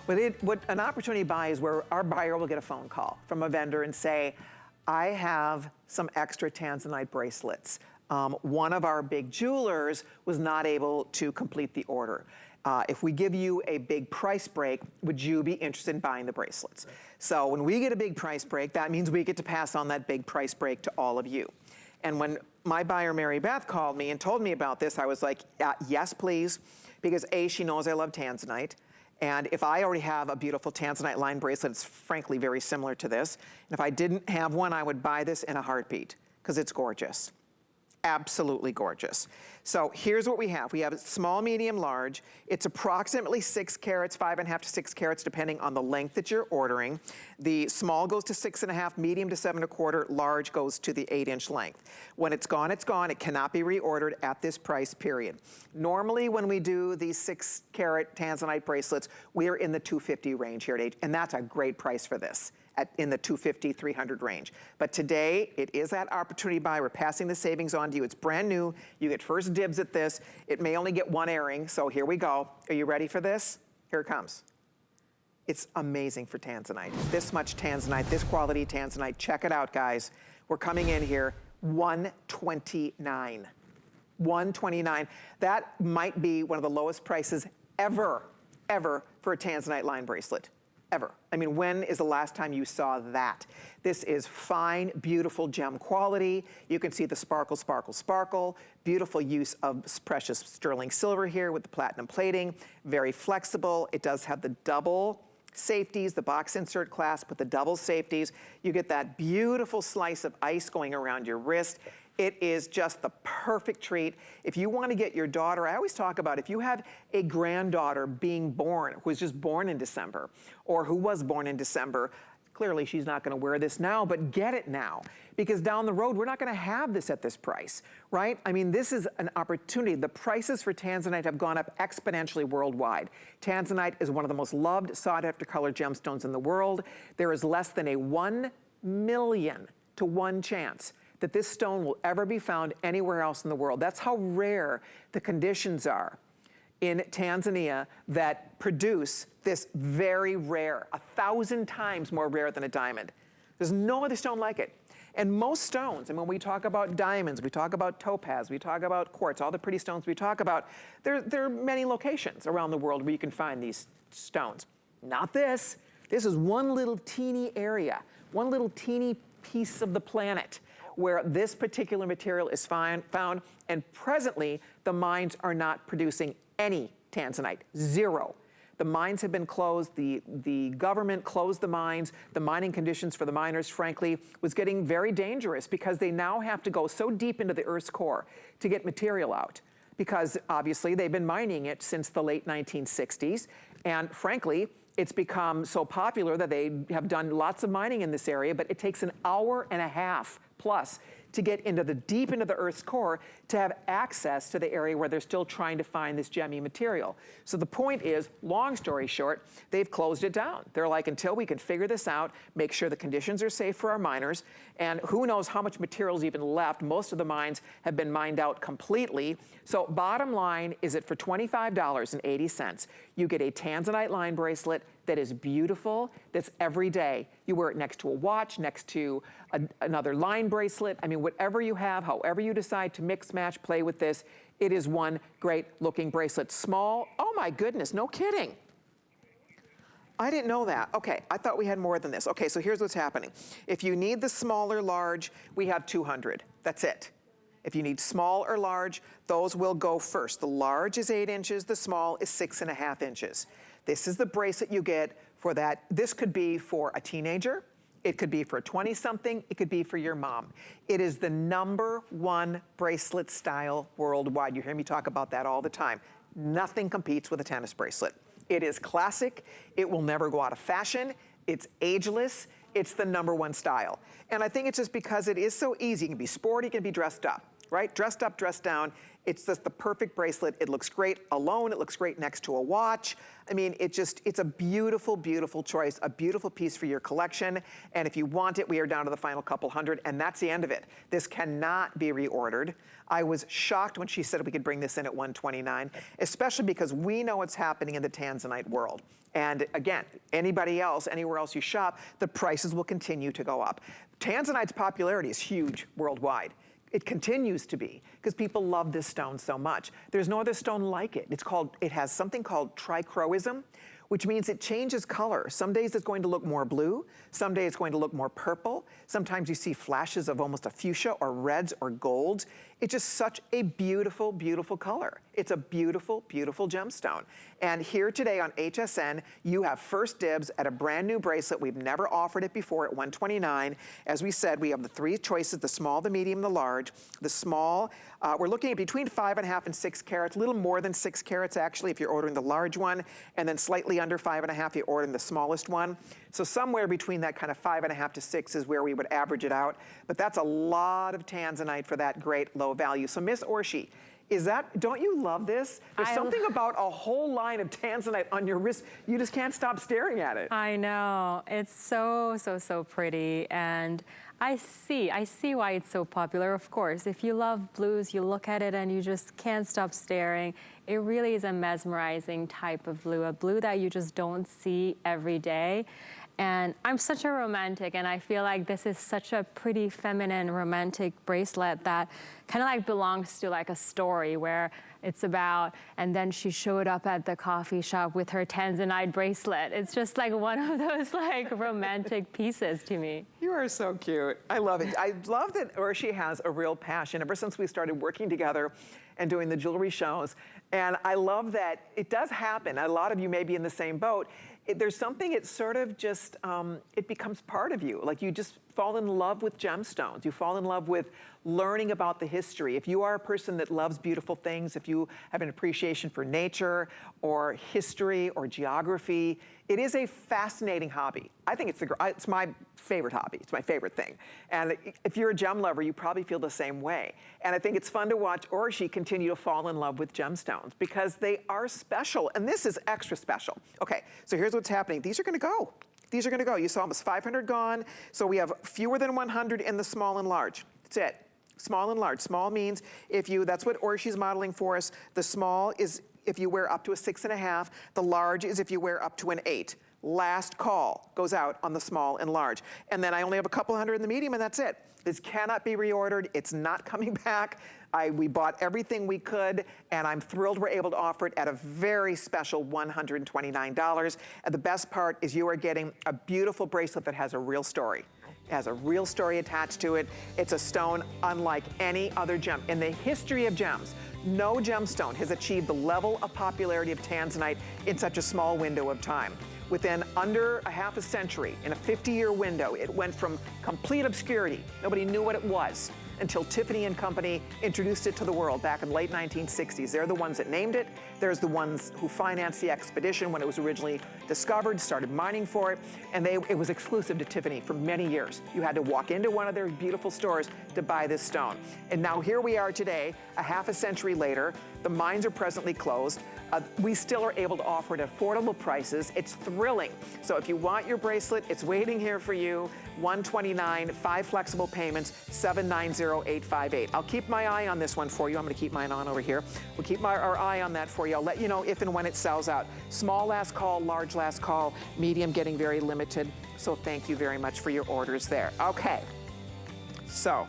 What an opportunity buy is where our buyer will get a phone call from a vendor and say, I have some extra Tanzanite bracelets. One of our big jewelers was not able to complete the order. If we give you a big price break, would you be interested in buying the bracelets? So when we get a big price break, that means we get to pass on that big price break to all of you. And when my buyer, Mary Beth, called me and told me about this, I was like, yes, please, because A, she knows I love Tanzanite. And if I already have a beautiful Tanzanite line bracelet, it's frankly very similar to this. And if I didn't have one, I would buy this in a heartbeat because it's gorgeous. Absolutely gorgeous. So here's what we have. We have small, medium, large. It's approximately 6 carats, 5.5 to 6 carats, depending on the length that you're ordering. The small goes to 6.5, medium to 7.25, large goes to the 8-inch length. When it's gone, it's gone. It cannot be reordered at this price, period. Normally, when we do these 6-carat Tanzanite bracelets, we're in the $250 range here at H, and that's a great price for this. In the $250, $300 range. But today, it is that opportunity buy. We're passing the savings on to you. It's brand new. You get first dibs at this. It may only get one airing, so here we go. Are you ready for this? Here it comes. It's amazing for Tanzanite. This much Tanzanite, this quality Tanzanite. Check it out, guys. We're coming in here, $129. $129. That might be one of the lowest prices ever for a Tanzanite line bracelet. Ever. I mean, when is the last time you saw that? This is fine, beautiful gem quality. You can see the sparkle, sparkle, sparkle. Beautiful use of precious sterling silver here with the platinum plating. Very flexible. It does have the double safeties, the box insert clasp with the double safeties. You get that beautiful slice of ice going around your wrist. It is just the perfect treat. If you want to get your daughter, I always talk about if you have a granddaughter being born, who was just born in December, or who was born in December, clearly she's not going to wear this now, but get it now. Because down the road, we're not going to have this at this price, right? I mean, this is an opportunity. The prices for Tanzanite have gone up exponentially worldwide. Tanzanite is one of the most loved, sought-after colored gemstones in the world. There is less than a 1 million to 1 chance that this stone will ever be found anywhere else in the world. That's how rare the conditions are in Tanzania that produce this very rare, 1,000 times more rare than a diamond. There's no other stone like it. And most stones, and when we talk about diamonds, we talk about topaz, we talk about quartz, all the pretty stones we talk about, there are many locations around the world where you can find these stones. Not this. This is one little teeny area, one little teeny piece of the planet where this particular material is found, and presently the mines are not producing any Tanzanite, zero. The mines have been closed, the government closed the mines. The mining conditions for the miners, frankly, was getting very dangerous because they now have to go so deep into the Earth's core to get material out. Because obviously they've been mining it since the late 1960s, and frankly, it's become so popular that they have done lots of mining in this area, but it takes an hour and a half plus to get into the deep into the Earth's core to have access to the area where they're still trying to find this gemmy material. So the point is, long story short, they've closed it down. They're like, until we can figure this out, make sure the conditions are safe for our miners, and who knows how much material is even left. Most of the mines have been mined out completely. So bottom line is that for $25.80, you get a Tanzanite line bracelet that is beautiful, that's every day. You wear it next to a watch, next to another line bracelet. I mean, whatever you have, however you decide to mix, match, play with this, it is one great looking bracelet. Small, oh my goodness, no kidding. I didn't know that. Okay, I thought we had more than this. Okay, so here's what's happening. If you need the smaller large, we have 200, that's it. If you need small or large, those will go first. The large is 8 inches, the small is 6.5 inches. This is the bracelet you get for that. This could be for a teenager, it could be for a 20-something, it could be for your mom. It is the #1 bracelet style worldwide. You hear me talk about that all the time. Nothing competes with a tennis bracelet. It is classic, it will never go out of fashion, it's ageless, it's the #1 style. And I think it's just because it is so easy. It can be sporty, it can be dressed up. right? Dressed up, dressed down. It's just the perfect bracelet. It looks great alone. It looks great next to a watch. I mean, it's a beautiful, beautiful choice, a beautiful piece for your collection. And if you want it, we are down to the final couple hundred, and that's the end of it. This cannot be reordered. I was shocked when she said we could bring this in at $129, especially because we know what's happening in the Tanzanite world. And again, anybody else, anywhere else you shop, the prices will continue to go up. Tanzanite's popularity is huge worldwide. It continues to be because people love this stone so much. There's no other stone like it. It has something called trichroism, which means it changes color. Some days it's going to look more blue. Some days it's going to look more purple. Sometimes you see flashes of almost a fuchsia or reds or golds. It's just such a beautiful, beautiful color. It's a beautiful, beautiful gemstone. And here today on HSN, you have first dibs at a brand new bracelet. We've never offered it before at $129. As we said, we have the three choices, the small, the medium, the large. The small, we're looking at between 5.5 and 6 carats, a little more than 6 carats actually if you're ordering the large one, and then slightly under 5.5 if you're ordering the smallest one. So somewhere between that kind of 5.5 to 6 is where we would average it out. But that's a lot of Tanzanite for that great low value. So Miss Orshi, don't you love this? There's something about a whole line of Tanzanite on your wrist. You just can't stop staring at it. I know. It's so, so, so pretty. And I see why it's so popular. Of course, if you love blues, you look at it and you just can't stop staring. It really is a mesmerizing type of blue, a blue that you just don't see every day. And I'm such a romantic, and I feel like this is such a pretty feminine romantic bracelet that kind of like belongs to like a story where it's about, and then she showed up at the coffee shop with her Tanzanite bracelet. It's just like one of those like romantic pieces to me. You are so cute. I love it. I love that Orshi has a real passion ever since we started working together and doing the jewelry shows. And I love that it does happen. A lot of you may be in the same boat. There's something, it's sort of just, it becomes part of you. Like you just fall in love with gemstones. You fall in love with learning about the history. If you are a person that loves beautiful things, if you have an appreciation for nature or history or geography, it is a fascinating hobby. I think it's my favorite hobby. It's my favorite thing. And if you're a gem lover, you probably feel the same way. And I think it's fun to watch Orshi continue to fall in love with gemstones because they are special. And this is extra special. Okay, so here's what's happening. These are gonna go. These are gonna go. You saw almost 500 gone. So we have fewer than 100 in the small and large. That's it. Small and large. Small means that's what Orshi's modeling for us. The small is if you wear up to a 6.5. The large is if you wear up to an 8. Last call goes out on the small and large. And then I only have a couple hundred in the medium and that's it. This cannot be reordered. It's not coming back. We bought everything we could and I'm thrilled we're able to offer it at a very special $129. And the best part is you are getting a beautiful bracelet that has a real story. It has a real story attached to it. It's a stone unlike any other gem. In the history of gems, no gemstone has achieved the level of popularity of Tanzanite in such a small window of time. Within under a half a century, in a 50-year window, it went from complete obscurity, nobody knew what it was, until Tiffany and Company introduced it to the world back in the late 1960s. They're the ones that named it. There's the ones who financed the expedition when it was originally discovered, started mining for it, and it was exclusive to Tiffany for many years. You had to walk into one of their beautiful stores to buy this stone. And now here we are today, a half a century later. The mines are presently closed. We still are able to offer it at affordable prices. It's thrilling. So if you want your bracelet, it's waiting here for you. $129, 5 flexible payments, $790,858. I'll keep my eye on this one for you. I'm gonna keep mine on over here. We'll keep our eye on that for you. I'll let you know if and when it sells out. Small last call, large last call, medium getting very limited. So thank you very much for your orders there. Okay, so